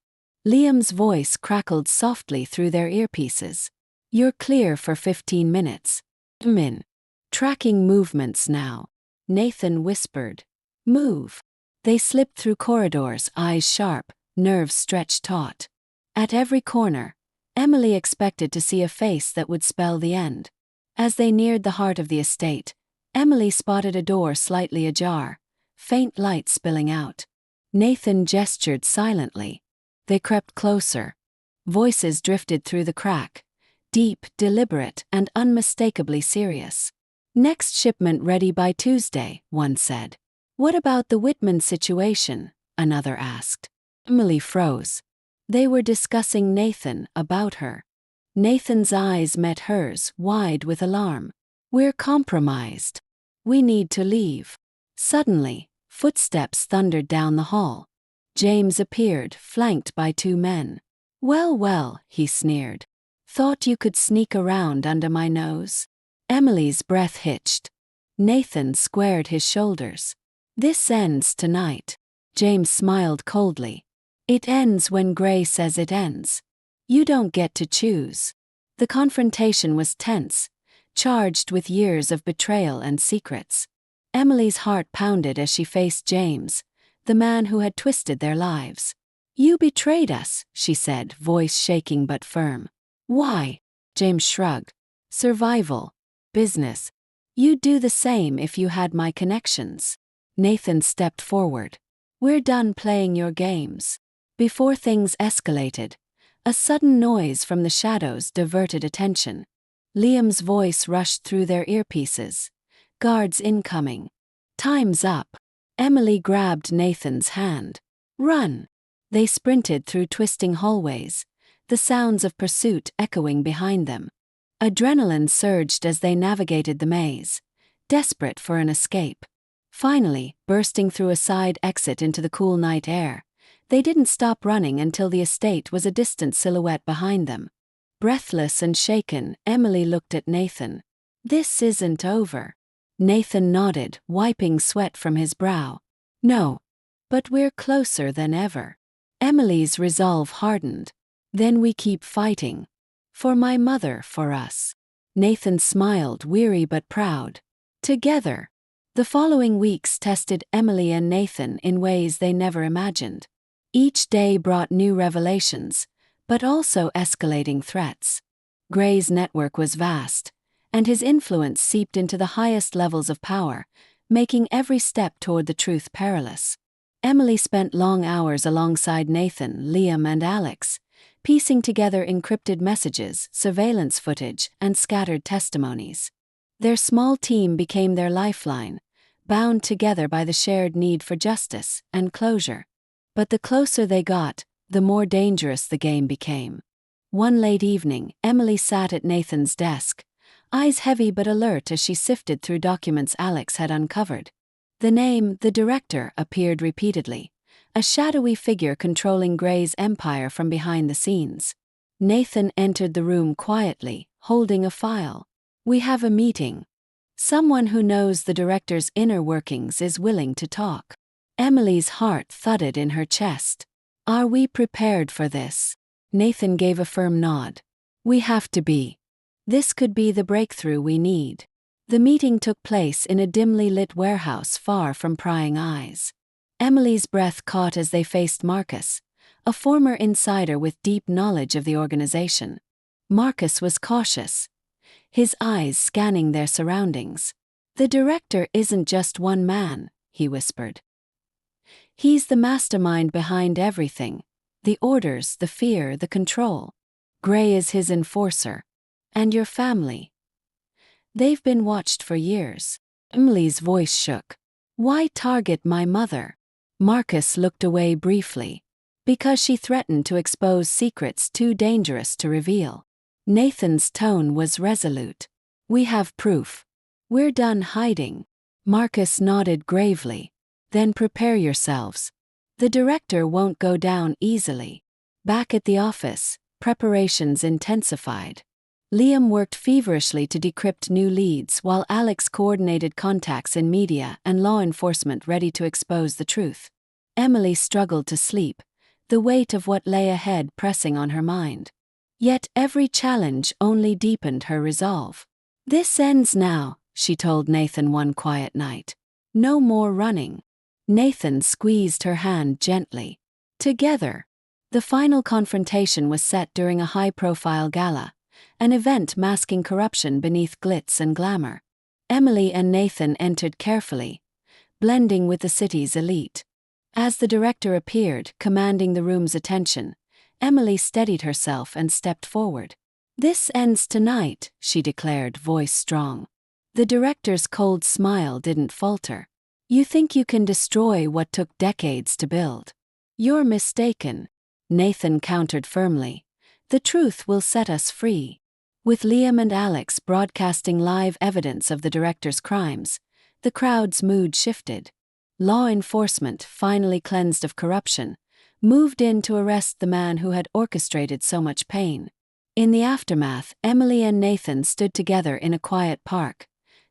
Liam's voice crackled softly through their earpieces. You're clear for 15 minutes. Min. Tracking movements now. Nathan whispered. Move. They slipped through corridors, eyes sharp, nerves stretched taut. At every corner, Emily expected to see a face that would spell the end. As they neared the heart of the estate, Emily spotted a door slightly ajar, faint light spilling out. Nathan gestured silently. They crept closer. Voices drifted through the crack, deep, deliberate, and unmistakably serious. Next shipment ready by Tuesday, one said. What about the Whitman situation? Another asked. Emily froze. They were discussing Nathan, about her. Nathan's eyes met hers, wide with alarm. We're compromised. We need to leave. Suddenly, footsteps thundered down the hall. James appeared, flanked by two men. Well, well, he sneered. Thought you could sneak around under my nose? Emily's breath hitched. Nathan squared his shoulders. This ends tonight. James smiled coldly. It ends when Gray says it ends. You don't get to choose. The confrontation was tense, charged with years of betrayal and secrets. Emily's heart pounded as she faced James, the man who had twisted their lives. You betrayed us, she said, voice shaking but firm. Why? James shrugged. Survival. Business. You'd do the same if you had my connections. Nathan stepped forward. We're done playing your games. Before things escalated, a sudden noise from the shadows diverted attention. Liam's voice rushed through their earpieces. Guards incoming. Time's up. Emily grabbed Nathan's hand. Run. They sprinted through twisting hallways, the sounds of pursuit echoing behind them. Adrenaline surged as they navigated the maze, desperate for an escape. Finally, bursting through a side exit into the cool night air, they didn't stop running until the estate was a distant silhouette behind them. Breathless and shaken, Emily looked at Nathan. This isn't over. Nathan nodded, wiping sweat from his brow. No. But we're closer than ever. Emily's resolve hardened. Then we keep fighting. For my mother, for us. Nathan smiled, weary but proud. Together. The following weeks tested Emily and Nathan in ways they never imagined. Each day brought new revelations, but also escalating threats. Gray's network was vast, and his influence seeped into the highest levels of power, making every step toward the truth perilous. Emily spent long hours alongside Nathan, Liam, and Alex, piecing together encrypted messages, surveillance footage, and scattered testimonies. Their small team became their lifeline, bound together by the shared need for justice and closure. But the closer they got, the more dangerous the game became. One late evening, Emily sat at Nathan's desk, eyes heavy but alert as she sifted through documents Alex had uncovered. The name, the director, appeared repeatedly, a shadowy figure controlling Gray's empire from behind the scenes. Nathan entered the room quietly, holding a file. "We have a meeting. Someone who knows the director's inner workings is willing to talk." Emily's heart thudded in her chest. "Are we prepared for this?" Nathan gave a firm nod. "We have to be. This could be the breakthrough we need." The meeting took place in a dimly lit warehouse far from prying eyes. Emily's breath caught as they faced Marcus, a former insider with deep knowledge of the organization. Marcus was cautious, his eyes scanning their surroundings. "The director isn't just one man," he whispered. "He's the mastermind behind everything. The orders, the fear, the control. Gray is his enforcer. And your family. They've been watched for years." Emily's voice shook. "Why target my mother?" Marcus looked away briefly. "Because she threatened to expose secrets too dangerous to reveal." Nathan's tone was resolute. "We have proof. We're done hiding." Marcus nodded gravely. "Then prepare yourselves. The director won't go down easily." Back at the office, preparations intensified. Liam worked feverishly to decrypt new leads while Alex coordinated contacts in media and law enforcement ready to expose the truth. Emily struggled to sleep, the weight of what lay ahead pressing on her mind. Yet every challenge only deepened her resolve. "This ends now," she told Nathan one quiet night. "No more running." Nathan squeezed her hand gently. Together. The final confrontation was set during a high-profile gala, an event masking corruption beneath glitz and glamour. Emily and Nathan entered carefully, blending with the city's elite. As the director appeared, commanding the room's attention, Emily steadied herself and stepped forward. "This ends tonight," she declared, voice strong. The director's cold smile didn't falter. "You think you can destroy what took decades to build? You're mistaken," Nathan countered firmly. "The truth will set us free." With Liam and Alex broadcasting live evidence of the director's crimes, the crowd's mood shifted. Law enforcement, finally cleansed of corruption, moved in to arrest the man who had orchestrated so much pain. In the aftermath, Emily and Nathan stood together in a quiet park,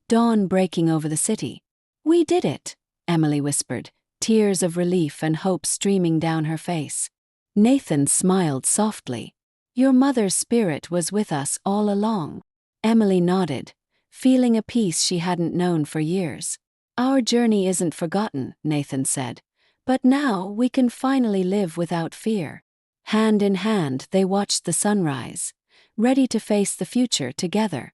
dawn breaking over the city. "We did it," Emily whispered, tears of relief and hope streaming down her face. Nathan smiled softly. "Your mother's spirit was with us all along." Emily nodded, feeling a peace she hadn't known for years. "Our journey isn't forgotten," Nathan said, "but now we can finally live without fear." Hand in hand, they watched the sunrise, ready to face the future together.